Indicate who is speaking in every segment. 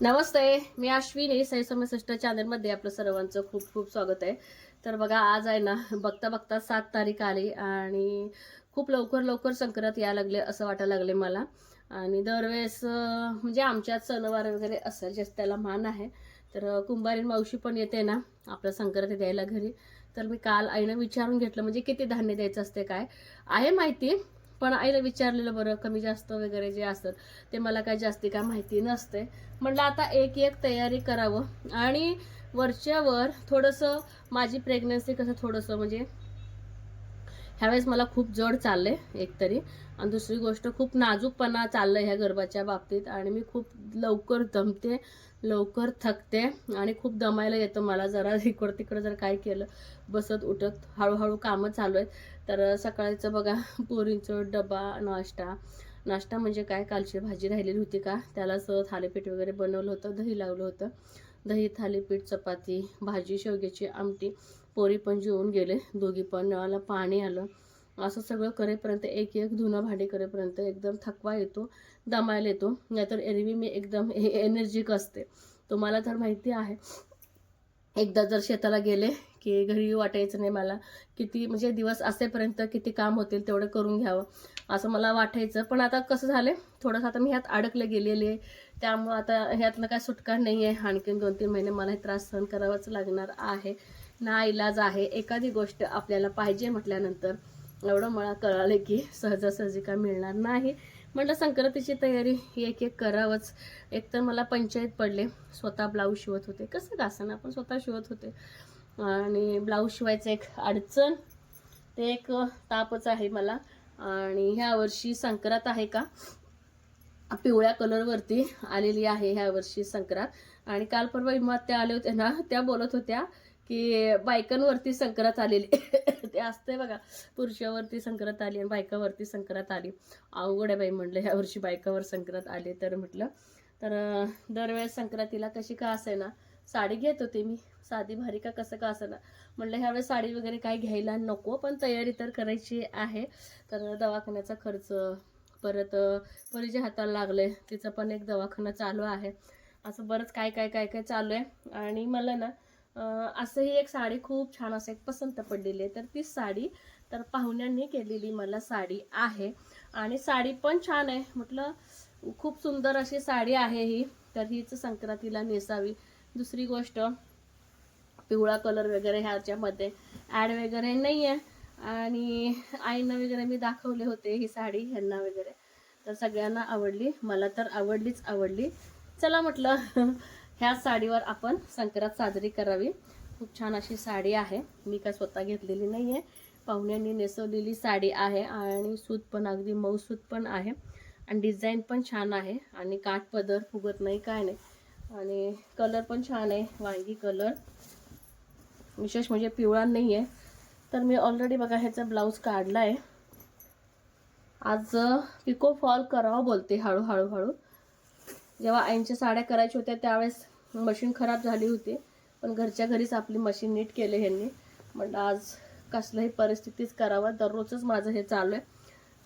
Speaker 1: नमस्ते, मी अश्विनी साई समय सिस्टर चॅनलमध्ये आपलं सर्वांचं खूप खूप स्वागत आहे. तर बघा, आज आहे ना, बघता बघता 7 तारीख आली आणि खूप लवकर लवकर संक्रांत यायला लागले असं वाटायला लागले मला. आणि दरवेळेस म्हणजे आमच्यात सणवार वगैरे असेल ज्यास त्याला मान आहे. तर कुंभारीण मावशी पण येते ना आपलं संक्रांत द्यायला घरी. तर मी काल आईनं विचारून घेतलं म्हणजे किती धान्य द्यायचं असते काय आहे माहिती, पण आईला विचारलेलं बरं. कमी जास्त वगैरे जे असतं ते मला काय जास्ती काय माहिती नसते. म्हटलं आता एक एक तयारी करावं. आणि वरच्यावर थोडंसं माझी प्रेग्नन्सी कसं थोडंसं म्हणजे ह्यावेळेस मला खूप जड चाललंय एकतरी. आणि दुसरी गोष्ट खूप नाजूकपणा चाललंय ह्या गर्भाच्या बाबतीत. आणि मी खूप लवकर दमते, लवकर थकते आणि खूप दमायला येतं मला जरा इकडं तिकडं जर काय केलं बसत उठत. हळूहळू कामं चालू आहेत. तर सकाळचं बघा, पोरींचं डबा नाश्ता म्हणजे काय, कालची भाजी राहिलेली होती का त्यालाच थालीपीठ वगैरे बनवलं होतं, दही लावलं होतं. दही, थालीपीठ, चपाती, भाजी, शेवग्याची आमटी. पोरी पण जेवून गेले दोघी पण. नळाला पाणी आलं. असं सगळं करेपर्यंत एक एक धुणं भांडी करेपर्यंत एकदम थकवा येतो, दमायला येतो. नाहीतर एरवी मी एकदम एनर्जिक असते, तुम्हाला तर माहिती आहे. एकदा जर शेताला गेले की घरी वाटायचं नाही मला. किती म्हणजे दिवस असेपर्यंत किती काम होतील तेवढं करून घ्यावं असं मला वाटायचं. पण आता कसं झालं, थोडंसं आता मी ह्यात अडकले गेलेले आहे. त्यामुळं आता ह्यातनं काय सुटका नाही आहे. आणखीन 2-3 महिने मला हे त्रास सहन करावाच लागणार आहे. नाईलाज आहे. एखादी गोष्ट आपल्याला पाहिजे म्हटल्यानंतर एवढं मला कळालं की सहजासहजी काय मिळणार नाही. म्हटलं संक्रांतीची तयारी एक एक करावंच. एक तर मला पंचायत पडले. स्वतः ब्लाऊज शिवत होते, कसं का असं ना आपण स्वतः शिवत होते. आणि ब्लाऊज शिवायचं एक अडचण, ते एक तापच आहे मला. आणि ह्या वर्षी संक्रांत आहे का पिवळ्या कलरवरती आलेली आहे ह्या वर्षी संक्रांत. आणि काल परवा विमात त्या आले होते ना, त्या बोलत होत्या की बायकांवरती संक्रांत आलेली. ते असते बघा, पुरुषावरती संक्रांत आली आणि बायकावरती संक्रांत आली. अवघड आहे बाई म्हटलं, ह्या वर्षी बायकावर संक्रांत आली. तर म्हटलं तर दरवेळेस संक्रांतीला कशी का असे ना साडी घेत होते मी, साधी भारी का कसं का असं ना. म्हटलं ह्यावेळेस साडी वगैरे काय घ्यायला नको, पण तयारी तर करायची आहे. तर दवाखान्याचा खर्च, परत परीच्या हाताला लागले तिचं पण एक दवाखाना चालू आहे. असं बरंच काय काय काय काय चालू आहे. आणि मला ना असंही एक साडी खूप छान असं एक पसंत पडलेली आहे. तर ती साडी तर पाहुण्यांनी केलेली मला साडी आहे. आणि साडी पण छान आहे. म्हटलं खूप सुंदर अशी साडी आहे ही. तर हीच संक्रांतीला नेसावी. दुसरी गोष्ट, पिवळा कलर वगैरे ह्याच्यामध्ये ॲड वगैरे नाही आहे. आणि आईंना वगैरे मी दाखवले होते ही साडी ह्यांना वगैरे. तर सगळ्यांना आवडली, मला तर आवडलीच आवडली. चला म्हटलं ह्या साडीवर आपण संक्रांत साजरी करावी. खूप छान अशी साडी आहे. मी काय स्वतः घेतलेली नाही आहे, पाहुण्यांनी नेसवलेली साडी आहे. आणि सूत पण अगदी मऊ सूत पण आहे. आणि डिझाईन पण छान आहे. आणि काठ पदर फुगत नाही काय नाही. आणि कलर पण छान आहे, वांगी कलर. विशेष म्हणजे पिवळा नाही आहे. तर मी ऑलरेडी बघा ह्याचा ब्लाऊज काढला आहे. आज पिको फॉल करावं बोलते हळूहळू. जेव्हा आईंच्या साड्या करायच्या होत्या त्यावेळेस मशीन खराब झाली होती, पण घरच्या घरीच आपली मशीन नीट केले ह्यांनी. म्हटलं आज कसल्याही परिस्थितीच करावं, दररोजच माझं हे चालू आहे,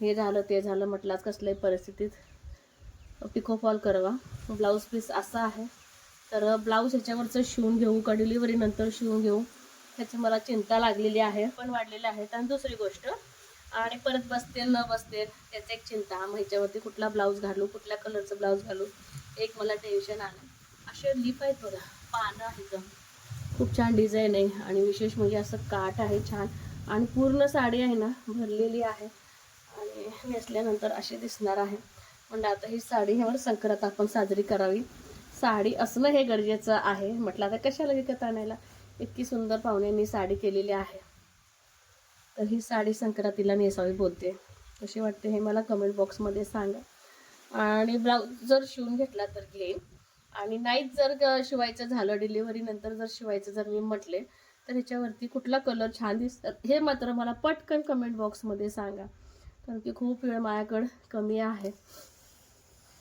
Speaker 1: हे झालं ते झालं. म्हटलं आज कसल्याही परिस्थितीत पिको फॉल करावा. ब्लाऊज पीस असा आहे. तर ब्लाऊज ह्याच्यावरचं शिवून घेऊ का डिलिव्हरी नंतर शिवून घेऊ ह्याची मला चिंता लागलेली आहे, पण वाढलेले आहेत. आणि दुसरी गोष्ट, आणि परत बसतील न बसतील त्याची एक चिंता. मग ह्याच्यावरती कुठला ब्लाऊज घालू, कुठल्या कलरचं ब्लाऊज घालू, एक मला टेन्शन आलं. असे लीफ आहेत बघा, पानं आहेत, खूप छान डिझाईन आहे. आणि विशेष म्हणजे असं काठ आहे छान. आणि पूर्ण साडी आहे ना भरलेली आहे. आणि नेसल्यानंतर अशी दिसणार आहे. म्हणजे आता ही साडी ह्यावर संक्रांत आपण साजरी करावी. साडी असणं हे गरजेचं आहे. म्हटलं आता कशाला विकत आणायला, इतकी सुंदर पाहुण्यांनी साडी केलेली आहे. तर ही साडी संक्रांतीला नेसावी बोलते. कशी वाटते हे मला कमेंट बॉक्समध्ये सांगा. आणि ब्लाऊज जर शिवून घेतला तर घेईन. आणि नाहीच जर शिवायचं झालं, डिलिव्हरी नंतर जर शिवायचं जर मी म्हटले, तर ह्याच्यावरती कुठला कलर छान दिसतात हे मात्र मला पटकन कमेंट बॉक्समध्ये सांगा. कारण की खूप वेळ माझ्याकडं कमी आहे.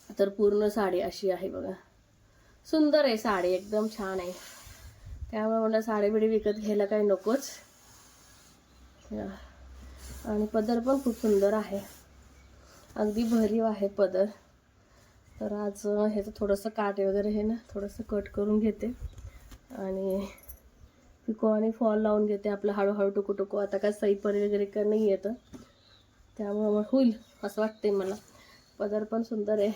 Speaker 1: तर पूर्ण साडी अशी आहे बघा, सुंदर आहे साडी, एकदम छान आहे. त्यामुळे मला साडी बिडी विकत घ्यायला काही नकोच. आणि पदर पण खूप सुंदर आहे, अगदी भरीव आहे पदर. तर आज ह्याचं थोडंसं काटे वगैरे हे ना थोडंसं कट करून घेते आणि पिको आणि फॉल लावून घेते. आपलं हळूहळू टुकू आता काय सईपरी वगैरे काय नाही येतं, त्यामुळं मग होईल असं वाटते मला. पदर पण सुंदर आहे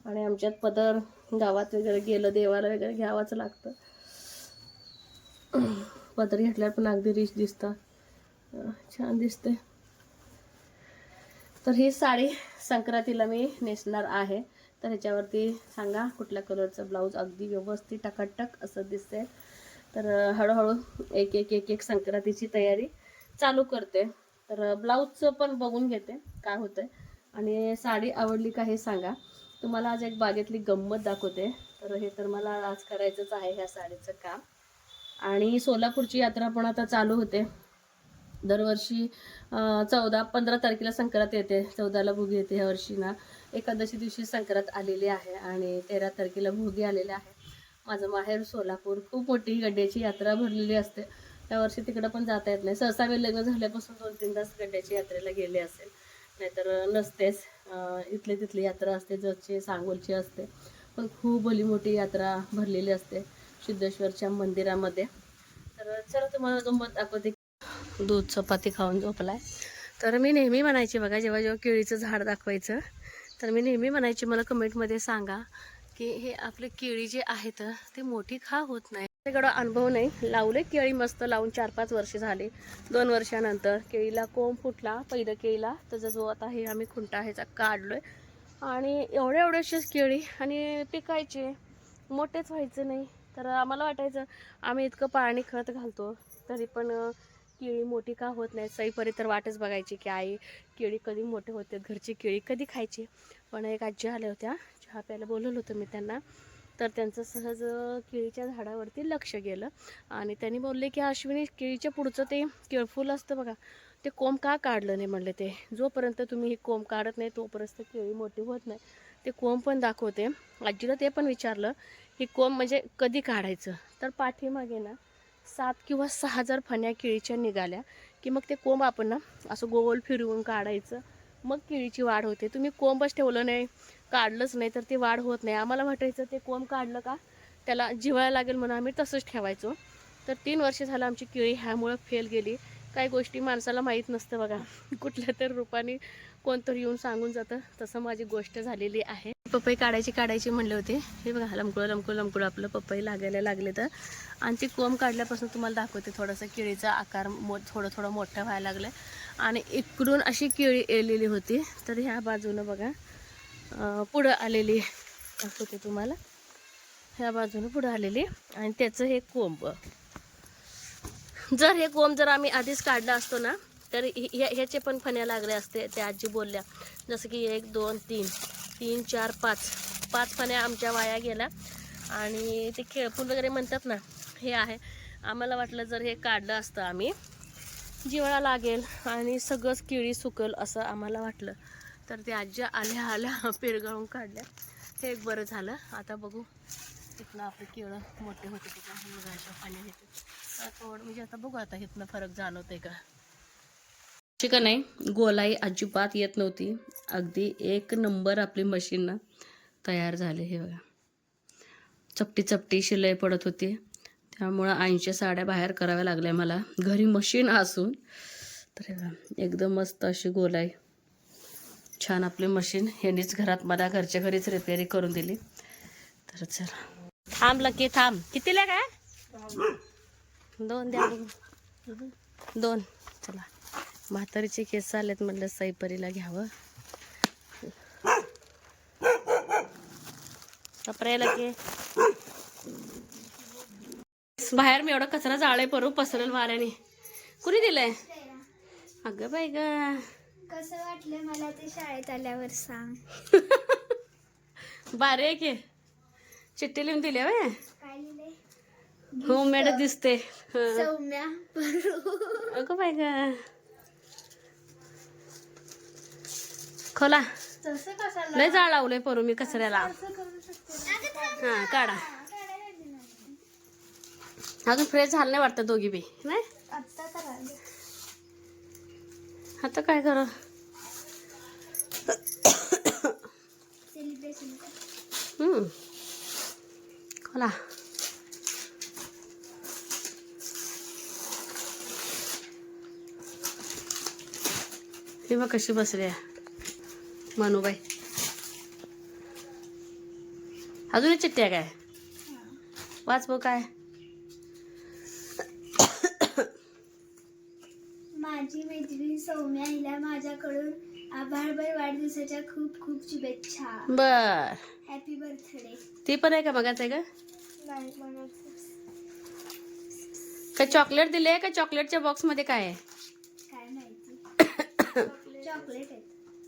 Speaker 1: आणि आमच्यात पदर गावात वगैरे गेलं देवाला वगैरे घ्यावाच लागतं. पदर घेतल्यावर पण अगदी रिच दिसतं, छान दिसते. तर ही साडी संक्रांतीला मी नेसणार आहे. तर ह्याच्यावरती सांगा कुठल्या कलरचं ब्लाऊज अगदी व्यवस्थित टकाटक असं दिसते. तर हळूहळू एक एक एक एक संक्रांतीची तयारी चालू करते. तर ब्लाऊजचं पण बघून घेते काय होतंय आणि साडी आवडली का हे सांगा. तुम्हाला आज एक बागेतली गंमत दाखवते. तर हे तर मला आज करायचंच आहे ह्या साडीचं काम. आणि सोलापूरची यात्रा पण आता चालू होते. दरवर्षी 14-15 तारखेला संक्रांत येते, 14ला भोगी येते. ह्या वर्षी ना एकादशी दिवशी संक्रांत आलेली आहे आणि 13 तारखेला भोगी आलेले आहे. माझं माहेर सोलापूर, खूप मोठी गड्ड्याची यात्रा भरलेली असते. यावर्षी तिकडं पण जाता येत नाही. सहसा मी लग्न झाल्यापासून 2-3 तास गड्ड्याची यात्रेला गेले असेल, नाहीतर नसतेच. इथली तिथली यात्रा असते, जतची सांगोलची असते, पण खूप भली मोठी यात्रा भरलेली असते सिद्धेश्वरच्या मंदिरामध्ये. तर चला तुम्हाला गंमत दाखवते. दूध चपाती खाऊन झोपलाय. तर मी नेहमी म्हणायची बघा, जेव्हा जेव्हा केळीचं झाड दाखवायचं तर मी नेहमी म्हणायची मला कमेंटमध्ये सांगा की हे आपले केळी जे आहेत ते मोठी का होत नाही. त्याकडं अनुभव नाही. लावले केळी मस्त लावून 4-5 वर्ष झाली. 2 वर्षानंतर केळीला कोंब फुटला पहिलं केळीला, त्याचा जो आता हे आम्ही खुंटा ह्याचा काढलोय आणि एवढ्याशेच केळी आणि पिकायचे, मोठेच व्हायचं नाही. तर आम्हाला वाटायचं आम्ही इतकं पाणी खत घालतो तरी पण केळी मोठी का होत नाही. सईपरी तर वाटच बघायची की आई केळी कधी मोठे होते, घरची केळी कधी खायची. पण एक आजी आल्या होत्या, चहा प्यायला बोलवलं होतं मी त्यांना. तर त्यांचं सहज केळीच्या झाडावरती लक्ष गेलं आणि त्यांनी बोलले की अश्विनी केळीच्या पुढचं ते केळफूल असतं बघा, ते कोंब का काढलं नाही म्हणले. ते जोपर्यंत तुम्ही हे कोंब काढत नाही तोपर्यंत केळी मोठी होत नाही. ते कोंब पण दाखवते. आजीला ते पण विचारलं हे कोंब म्हणजे कधी काढायचं. तर पाठीमागे ना 7 किंवा 6 जर फण्या केळीच्या निघाल्या की मग ते कोंब आपण ना असं गोल फिरवून काढायचं, मग केळीची वाढ होते. तुम्ही कोंबच ठेवलं नाही, काढलंच नाही तर ते वाढ होत नाही. आम्हाला वाटायचं ते कोंब काढलं का त्याला जिवायला लागेल म्हणून आम्ही तसंच ठेवायचो. तर 3 वर्ष झालं आमची केळी ह्यामुळं फेल गेली. काही गोष्टी माणसाला माहीत नसतं बघा, कुठल्या तर रूपाने कोणतरी येऊन सांगून जातं. तसं माझी गोष्ट झालेली आहे. पपई काढायची म्हणले होते. हे बघा लमकुळं आपलं पपई लागायला लागले. तर आणि ती कोंब काढल्यापासून तुम्हाला दाखवते थोडासा केळीचा आकार थोडं मोठं व्हायला लागलं आणि इकडून अशी केळी येलेली होती. तर ह्या बाजूनं बघा पुढं आलेली दाखवते तुम्हाला. ह्या बाजूनं पुढं आलेली आणि त्याचं हे कोंब. जर हे कोंब जर आम्ही आधीच काढलं असतो ना तर ह्याचे पण फण्या लागले असते. त्या आजी बोलल्या जसं की 1 2 3 3 4 5 फण्या आमच्या वाया गेल्या. आणि ते केळफूल वगैरे म्हणतात ना हे आहे. आम्हाला वाटलं जर हे काढलं असतं आम्ही जिवाळा लागेल आणि सगळंच केळी सुकल असं आम्हाला वाटलं. तर ते आजी आल्या पेरगाळून काढल्या. हे एक बरं झालं. आता बघू इथनं आपले केळं मोठे होते त्याच्या पाणी येते थोडं म्हणजे आता बघू आता इथनं फरक जाणवते का. का नाही गोलाई अजिबात येत नव्हती. अगदी 1 नंबर आपली मशीन ना तयार झाले. हे बघा चपटी शिलाई पडत होती, त्यामुळं 80 साड्या बाहेर कराव्या लागल्या मला घरी मशीन असून. तर एकदम मस्त अशी गोलाई छान आपली मशीन ह्यांनीच घरात मला घरच्या घरीच रिपेअरी करून दिली. तर चला थांब लकी थांब. कितीला काय 2 द्या बघू 2. चला म्हातारीचे केस आलेत म्हटलं सईपरीला घ्यावं. कपड्याला की बाहेर मी एवढा कचरा जाळे परू पसरल वाऱ्याने. कुणी दिलंय? अगं बाई ग
Speaker 2: कसं वाटलं मला ते शाळेत आल्यावर सांग.
Speaker 1: बारे आहे की चिठ्ठी लिहून दिली व्हय.
Speaker 2: काय लिहिले?
Speaker 1: होममेड दिसते.
Speaker 2: सौम्या
Speaker 1: अगं बाई ग खोला
Speaker 2: तसं कशाला
Speaker 1: लय जाळ लावलंय परू मी कचऱ्याला. हा काढा. अजून फ्रेश झालं नाही वाटतं दोघी बी नाही. आता काय करू
Speaker 2: देशील का?
Speaker 1: खोला. हे बघ कशी बसली आहे मनूबाई. अजून एक चिठ्ठी आहे काय? वाच बघ काय.
Speaker 2: माझी मैत्रीण सौम्या हिला माझ्याकडून आभाळभर वाढदिवसाच्या खूप खूप शुभेच्छा.
Speaker 1: बर.
Speaker 2: Happy birthday.
Speaker 1: ती पण आहे का मगाच आहे का?
Speaker 2: नाही म्हणायचं.
Speaker 1: काय चॉकलेट दिले का? चॉकलेटच्या बॉक्स मध्ये काय आहे?
Speaker 2: काय माहिती. चॉकलेट आहे.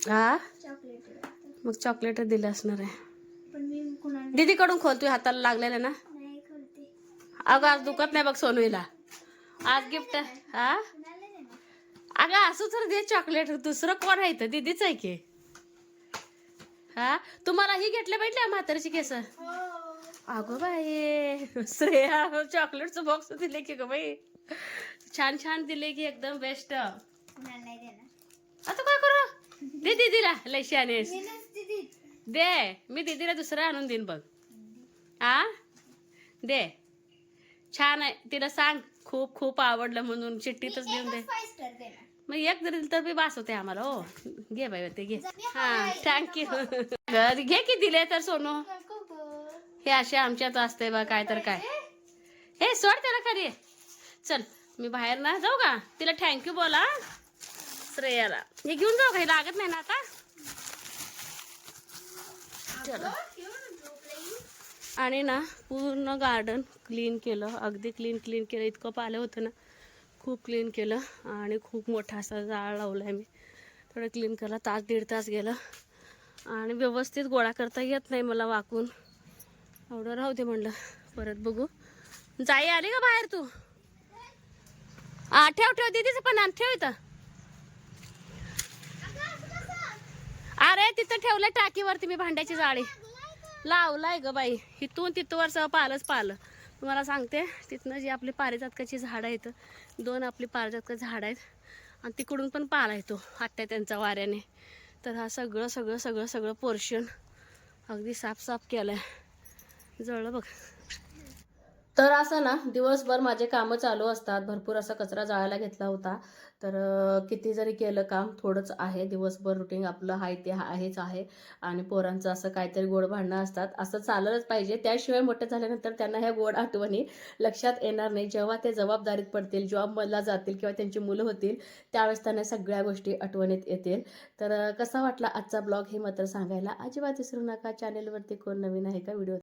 Speaker 1: हा
Speaker 2: चॉकलेट आहे.
Speaker 1: मग चॉकलेट दिलं असणार आहे.
Speaker 2: पण मी कुणाला
Speaker 1: दीदीकडून खोल, तू हाताला लागलेलं ना.
Speaker 2: नाही खोलते.
Speaker 1: अगं आज दुखत नाही बघ सोनूला. आज गिफ्ट. हा
Speaker 2: कुणाला नाही ना.
Speaker 1: अगं असू तर दे चॉकलेट. दुसरं कोण आहे तर दीदीच आहे की. हा तुम्हाला ही घेतले पाहिजे म्हातारीची केस. अगं बाई श्रेया चॉकलेटचं बॉक्स दिले की ग बाई. छान छान दिले की एकदम बेस्ट.
Speaker 2: कुणाला नाही देणार.
Speaker 1: आता काय करू? दे दीदीला लय शानेस.
Speaker 2: मी नसते देत.
Speaker 1: दे मी दीदीला दुसरं आणून देईन बघ. हा दे. छान आहे. तिला सांग खूप खूप आवडलं म्हणून चिठ्ठीतच देऊन दे.
Speaker 2: 5 स्टार देणार.
Speaker 1: मग एक जरी दिलं तर बी बास होते आम्हाला. हो घे बाई ते घे. हा थँक्यू. घे की दिले तर सोनू.
Speaker 2: नको गं.
Speaker 1: हे असे आमच्यात असते बा काय तर काय. हे सोड त्याला खाली. चल मी बाहेर ना जाऊ का? तिला थँक्यू बोला श्रेयाला. हे घेऊन जाऊ काही लागत नाही ना आता. चला. आणि ना पूर्ण गार्डन क्लीन केलं. अगदी क्लीन केलं. इतकं पालं होतं ना. खूप क्लीन केलं आणि खूप मोठा असा जाळ लावला आहे मी. थोडं क्लीन केलं. तास 1.5 तास गेलं आणि व्यवस्थित गोळा करता येत नाही मला वाकून. एवढं राहू दे म्हणलं. परत बघू. जाई आली का बाहेर तू? ठेव ठेव दीदीचं पण आण. ठेव इथं. अरे तिथं ठेवलं टाकीवरती मी भांड्याची जाळी. लावलाय ग बाई. इथून तिथवर सह पालं. तुम्हाला सांगते तिथनं जी आपली पारिजातकाची झाडं आहेत 2 आपली पारिजातकाची झाडं आहेत आणि तिकडून पण पाला येतो आत्या त्यांचा वाऱ्याने. तर हा सगळं पोर्शन अगदी साफ केलंय. जळलं बघ. तर असं ना दिवसभर माझे कामं चालू असतात. भरपूर असा कचरा जाळायला घेतला होता. तर किती जरी केलं काम थोडंच आहे. दिवसभर रुटीन आपलं आहे ते आहेच आहे. आणि पोरांचं असं काहीतरी गोड भांडणं असतात. असं चाललंच पाहिजे. त्याशिवाय मोठे झाल्यानंतर त्यांना ह्या गोड आठवणी लक्षात येणार नाही. जेव्हा ते जबाबदारीत पडतील, जॉबमधला जातील किंवा त्यांची मुलं होतील त्यावेळेस त्यांना सगळ्या गोष्टी आठवणीत येतील. तर कसा वाटला आजचा ब्लॉग हे मात्र सांगायला अजिबात विसरू नका. चॅनेलवरती कोण नवीन आहे का व्हिडिओ